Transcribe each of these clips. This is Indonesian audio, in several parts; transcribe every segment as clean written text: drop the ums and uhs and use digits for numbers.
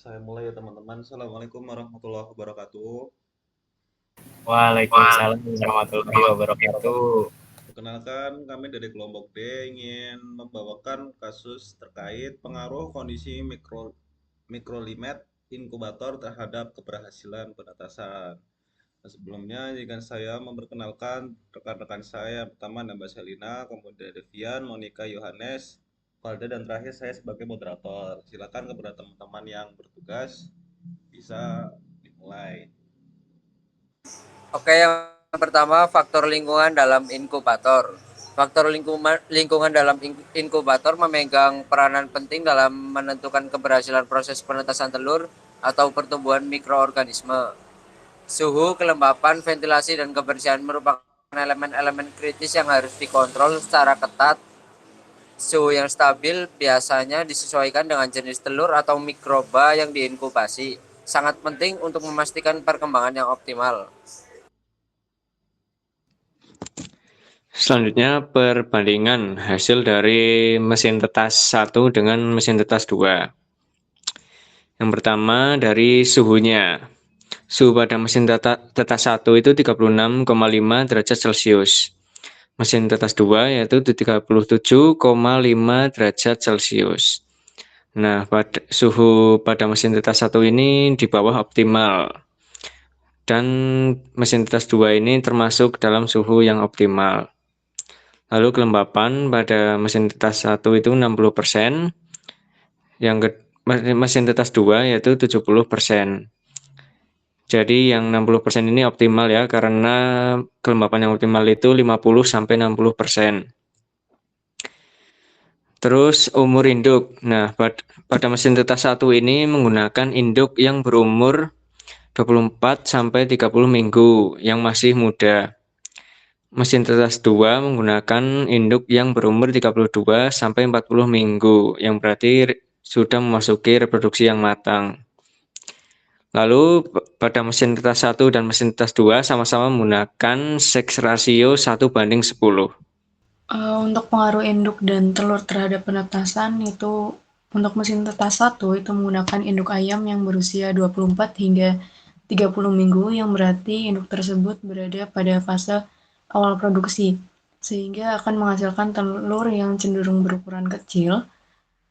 Saya mulai ya teman-teman. Assalamualaikum warahmatullahi wabarakatuh. Waalaikumsalam warahmatullahi wabarakatuh. Perkenalkan, kami dari kelompok D ingin membawakan kasus terkait pengaruh kondisi mikrolimet inkubator terhadap keberhasilan penetasan. Nah, sebelumnya, jika saya memperkenalkan rekan-rekan saya, pertama Nambah Selina, kemudian Devian, Monica, Yohanes, Valda, dan terakhir saya sebagai moderator. Silakan kepada teman-teman yang bertugas bisa dimulai. Oke, yang pertama faktor lingkungan dalam inkubator. Faktor lingkungan dalam inkubator memegang peranan penting dalam menentukan keberhasilan proses penetasan telur atau pertumbuhan mikroorganisme. Suhu, kelembapan, ventilasi, dan kebersihan merupakan elemen-elemen kritis yang harus dikontrol secara ketat. Suhu yang stabil biasanya disesuaikan dengan jenis telur atau mikroba yang diinkubasi. Sangat penting untuk memastikan perkembangan yang optimal. Selanjutnya, perbandingan hasil dari mesin tetas 1 dengan mesin tetas 2. Yang pertama dari suhunya. Suhu pada mesin tetas 1 itu 36,5 derajat Celcius. Mesin tetas 2 yaitu 37,5 derajat Celcius. Nah, suhu pada mesin tetas 1 ini di bawah optimal. Dan mesin tetas 2 ini termasuk dalam suhu yang optimal. Lalu kelembapan pada mesin tetas 1 itu 60%, mesin tetas 2 yaitu 70%. Jadi yang 60% ini optimal ya, karena kelembapan yang optimal itu 50-60%. Terus umur induk. Nah, pada mesin tetas 1 ini menggunakan induk yang berumur 24-30 minggu yang masih muda. Mesin tetas 2 menggunakan induk yang berumur 32-40 minggu, yang berarti sudah memasuki reproduksi yang matang. Lalu pada mesin tetas 1 dan mesin tetas 2 sama-sama menggunakan seks rasio 1:10. Untuk pengaruh induk dan telur terhadap penetasan itu untuk mesin tetas 1 itu menggunakan induk ayam yang berusia 24 hingga 30 minggu yang berarti induk tersebut berada pada fase awal produksi sehingga akan menghasilkan telur yang cenderung berukuran kecil,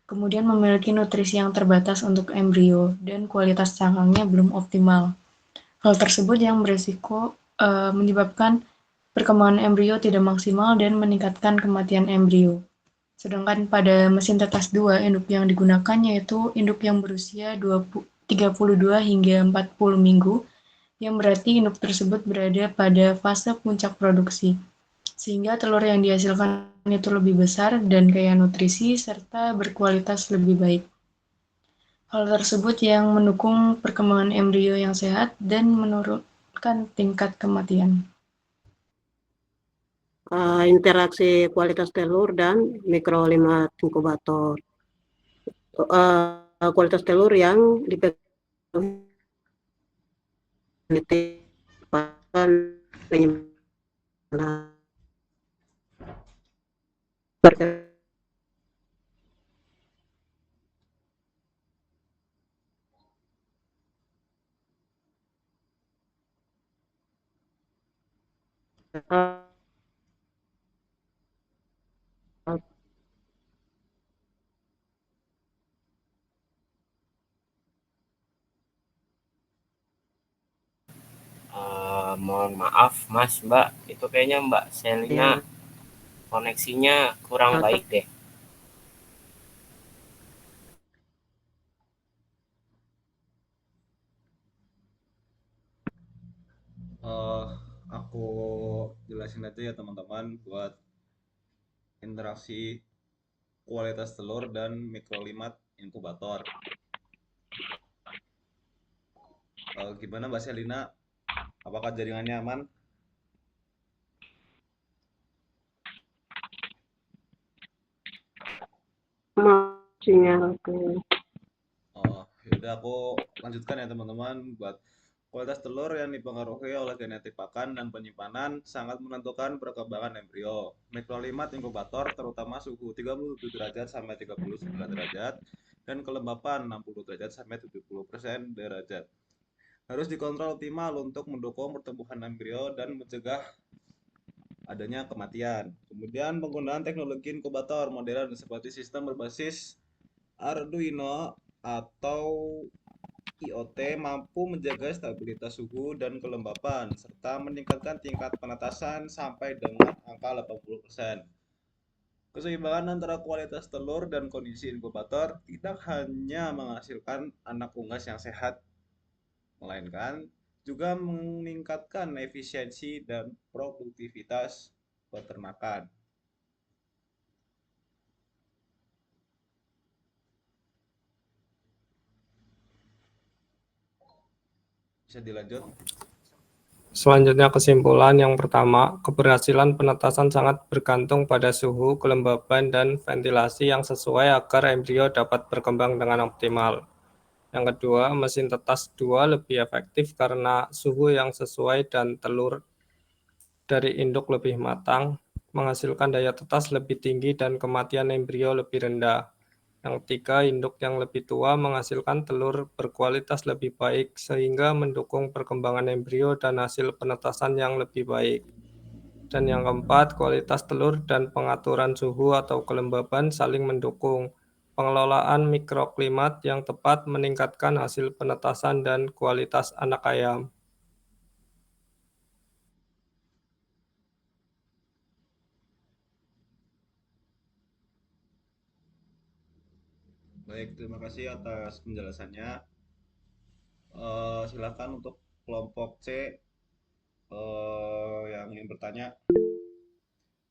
kemudian memiliki nutrisi yang terbatas untuk embrio dan kualitas cangkangnya belum optimal. Hal tersebut yang beresiko menyebabkan perkembangan embrio tidak maksimal dan meningkatkan kematian embrio. Sedangkan pada mesin tetas 2, induk yang digunakan yaitu induk yang berusia 32 hingga 40 minggu, yang berarti induk tersebut berada pada fase puncak produksi, sehingga telur yang dihasilkan itu lebih besar dan kaya nutrisi serta berkualitas lebih baik. Hal tersebut yang mendukung perkembangan embrio yang sehat dan menurunkan tingkat kematian. Interaksi kualitas telur dan mikrolimat inkubator. Kualitas telur yang dipegang penyimpanan Mohon maaf Mas, Mbak, itu kayaknya Mbak Selina koneksinya kurang baik deh. Aku jelasin aja ya teman-teman buat interaksi kualitas telur dan mikrolimat inkubator. Gimana Mbak Selina? Apakah jaringannya aman? sinyalku. Yaudah aku lanjutkan ya teman-teman. Buat kualitas telur yang dipengaruhi oleh genetik pakan dan penyimpanan sangat menentukan perkembangan embrio. Mikrolimat inkubator terutama suhu 37 derajat sampai 39 derajat dan kelembapan 60 derajat sampai 70% derajat. Harus dikontrol optimal untuk mendukung pertumbuhan embrio dan mencegah adanya kematian. Kemudian penggunaan teknologi inkubator modern seperti sistem berbasis Arduino atau IoT mampu menjaga stabilitas suhu dan kelembapan serta meningkatkan tingkat penetasan sampai dengan angka 80%. Keseimbangan antara kualitas telur dan kondisi inkubator tidak hanya menghasilkan anak unggas yang sehat, melainkan juga meningkatkan efisiensi dan produktivitas peternakan. Bisa dilanjut? Selanjutnya kesimpulan yang pertama, keberhasilan penetasan sangat bergantung pada suhu, kelembaban, dan ventilasi yang sesuai agar embrio dapat berkembang dengan optimal. Yang kedua, mesin tetas 2 lebih efektif karena suhu yang sesuai dan telur dari induk lebih matang, menghasilkan daya tetas lebih tinggi dan kematian embrio lebih rendah. Yang ketiga, induk yang lebih tua menghasilkan telur berkualitas lebih baik sehingga mendukung perkembangan embrio dan hasil penetasan yang lebih baik. Dan yang keempat, kualitas telur dan pengaturan suhu atau kelembaban saling mendukung. Pengelolaan mikroklimat yang tepat meningkatkan hasil penetasan dan kualitas anak ayam. Baik, terima kasih atas penjelasannya. Silakan untuk kelompok C yang ingin bertanya.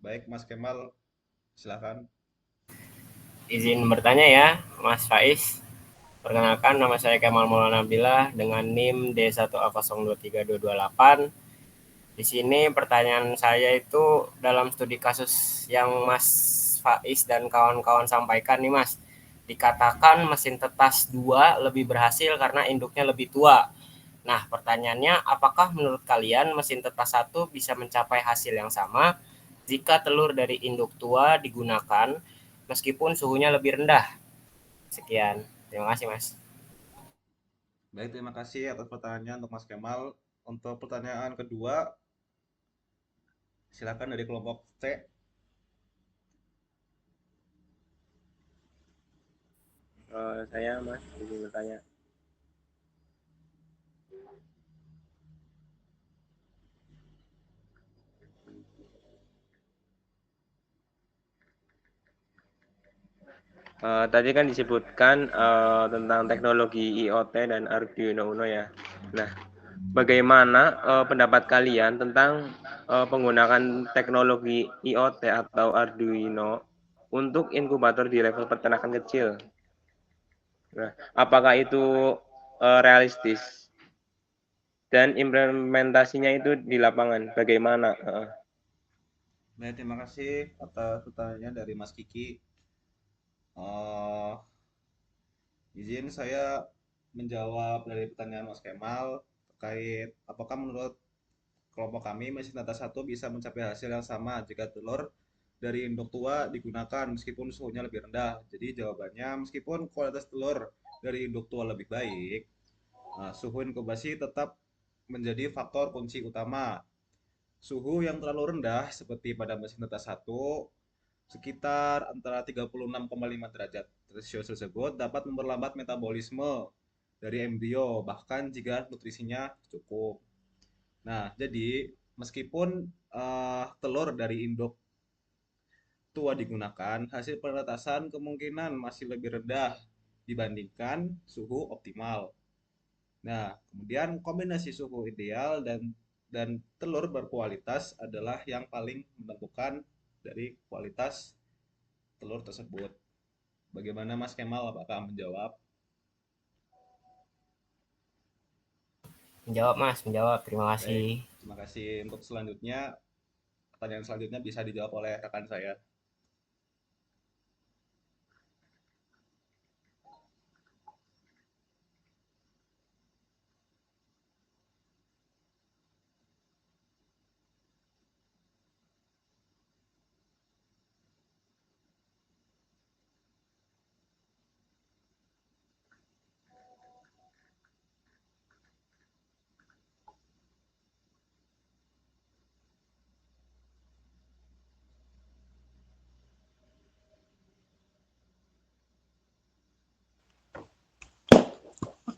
Baik, Mas Kemal, silakan. Izin bertanya ya, Mas Faiz. Perkenalkan, nama saya Kemal Maulana Billah dengan NIM D1A023228. Di sini pertanyaan saya itu dalam studi kasus yang Mas Faiz dan kawan-kawan sampaikan nih Mas. Dikatakan mesin tetas 2 lebih berhasil karena induknya lebih tua. Nah, pertanyaannya apakah menurut kalian mesin tetas 1 bisa mencapai hasil yang sama jika telur dari induk tua digunakan meskipun suhunya lebih rendah? Sekian. Terima kasih, Mas. Baik, terima kasih atas pertanyaannya untuk Mas Kemal. Untuk pertanyaan kedua, silakan dari kelompok C. Saya Mas izin bertanya. Tadi kan disebutkan tentang teknologi IoT dan Arduino Uno ya. Nah, bagaimana pendapat kalian tentang penggunaan teknologi IoT atau Arduino untuk inkubator di level peternakan kecil? Nah, apakah itu realistis dan implementasinya itu di lapangan bagaimana? Baik, terima kasih atas pertanyaannya dari Mas Kiki. Eh, izin saya menjawab dari pertanyaan Mas Kemal terkait apakah menurut kelompok kami mesin tetas 1 bisa mencapai hasil yang sama jika telur dari induk tua digunakan meskipun suhunya lebih rendah. Jadi jawabannya meskipun kualitas telur dari induk tua lebih baik, suhu inkubasi tetap menjadi faktor kunci utama. Suhu yang terlalu rendah seperti pada mesin tetas 1 sekitar antara 36,5 derajat Celcius tersebut dapat memperlambat metabolisme dari embrio bahkan jika nutrisinya cukup. Nah, jadi meskipun telur dari induk tua digunakan, hasil penetasan kemungkinan masih lebih rendah dibandingkan suhu optimal. Nah, kemudian kombinasi suhu ideal dan telur berkualitas adalah yang paling menentukan dari kualitas telur tersebut. Bagaimana Mas Kemal? Apakah menjawab? Menjawab, Mas. Menjawab. Terima Baik, kasih. terima kasih. Untuk selanjutnya, pertanyaan selanjutnya bisa dijawab oleh rekan saya.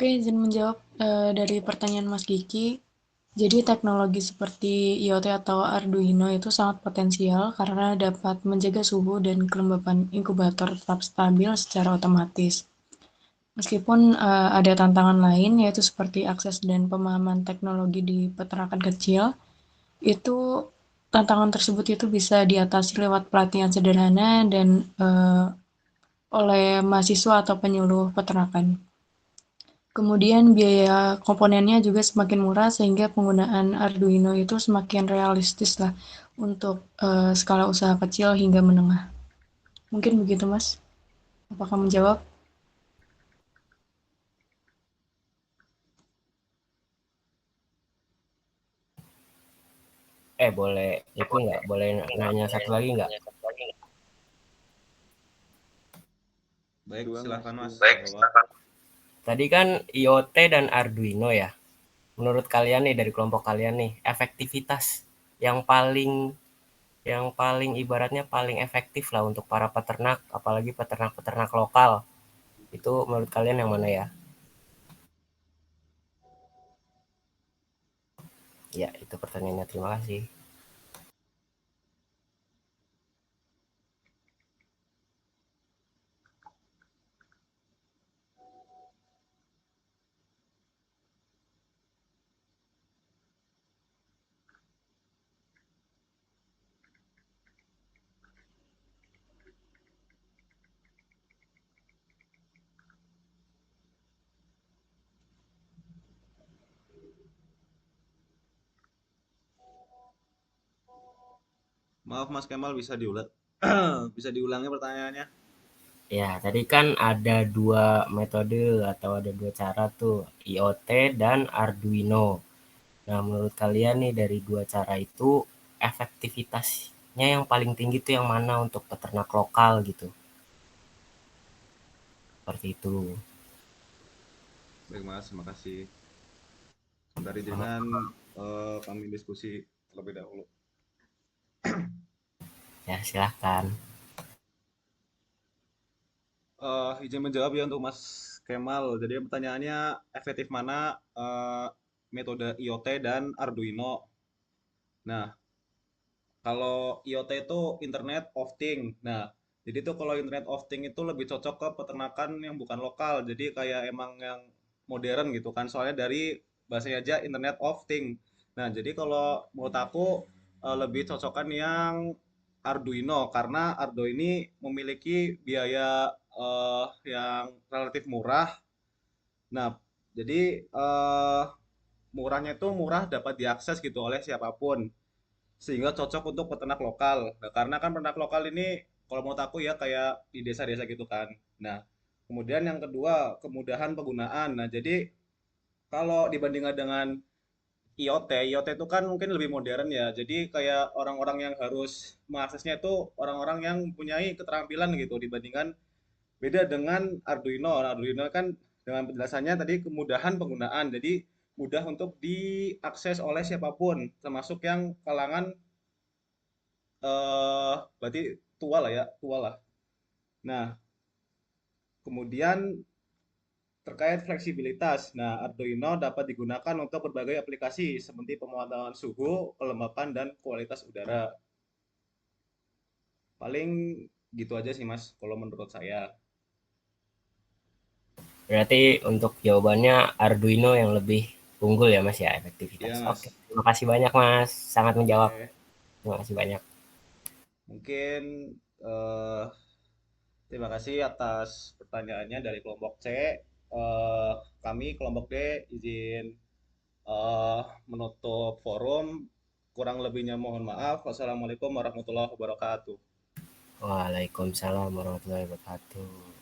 Oke, izin menjawab dari pertanyaan Mas Kiki. Jadi teknologi seperti IoT atau Arduino itu sangat potensial karena dapat menjaga suhu dan kelembapan inkubator tetap stabil secara otomatis. Meskipun ada tantangan lain yaitu seperti akses dan pemahaman teknologi di peternakan kecil, itu tantangan tersebut itu bisa diatasi lewat pelatihan sederhana dan oleh mahasiswa atau penyuluh peternakan. Kemudian biaya komponennya juga semakin murah sehingga penggunaan Arduino itu semakin realistis lah untuk skala usaha kecil hingga menengah. Mungkin begitu, Mas. Apakah menjawab? Boleh itu nggak? Boleh nanya satu lagi nggak? Baik, silakan Mas. Tadi kan IoT dan Arduino ya. Menurut kalian nih dari kelompok kalian nih, efektivitas yang paling ibaratnya paling efektif lah untuk para peternak, apalagi peternak-peternak lokal. Itu menurut kalian yang mana ya? Ya, itu pertanyaannya. Terima kasih. Maaf Mas Kemal, bisa diulang bisa diulangi pertanyaannya? Ya, tadi kan ada dua metode atau ada dua cara tuh, IoT dan Arduino. Nah, menurut kalian nih dari dua cara itu efektivitasnya yang paling tinggi tuh yang mana untuk peternak lokal gitu? Seperti itu. Baik Mas, terima kasih. Sebentar izinkan kami diskusi terlebih dahulu. Ya, silahkan. Izin menjawab ya untuk Mas Kemal. Jadi pertanyaannya efektif mana metode IoT dan Arduino? Nah, kalau IoT itu Internet of Things. Nah, jadi tuh kalau Internet of Things itu lebih cocok ke peternakan yang bukan lokal. Jadi kayak emang yang modern gitu kan. Soalnya dari bahasanya aja Internet of Things. Nah, jadi kalau menurut aku lebih cocokan yang Arduino karena Arduino ini memiliki biaya yang relatif murah. Nah, jadi murahnya itu murah dapat diakses gitu oleh siapapun sehingga cocok untuk peternak lokal. Nah, karena kan peternak lokal ini kalau menurut aku ya kayak di desa-desa gitu kan. Nah, kemudian yang kedua, kemudahan penggunaan. Nah, jadi kalau dibandingkan dengan IoT itu kan mungkin lebih modern ya. Jadi kayak orang-orang yang harus mengaksesnya itu orang-orang yang mempunyai keterampilan gitu dibandingkan beda dengan Arduino. Nah, Arduino kan dengan penjelasannya tadi kemudahan penggunaan. Jadi mudah untuk diakses oleh siapapun, termasuk yang kalangan berarti tua lah ya, tua lah. Nah, kemudian terkait fleksibilitas. Nah, Arduino dapat digunakan untuk berbagai aplikasi seperti pemantauan suhu, kelembapan, dan kualitas udara. Paling gitu aja sih, Mas, kalau menurut saya. Berarti untuk jawabannya Arduino yang lebih unggul ya Mas ya, efektivitas. Iya, Oke, Mas. terima kasih banyak Mas. Sangat menjawab. Oke. Terima kasih banyak. Mungkin eh, terima kasih atas pertanyaannya dari kelompok C. Kami kelompok D izin eh, menutup forum. Kurang lebihnya mohon maaf. Wassalamualaikum warahmatullahi wabarakatuh. Waalaikumsalam warahmatullahi wabarakatuh.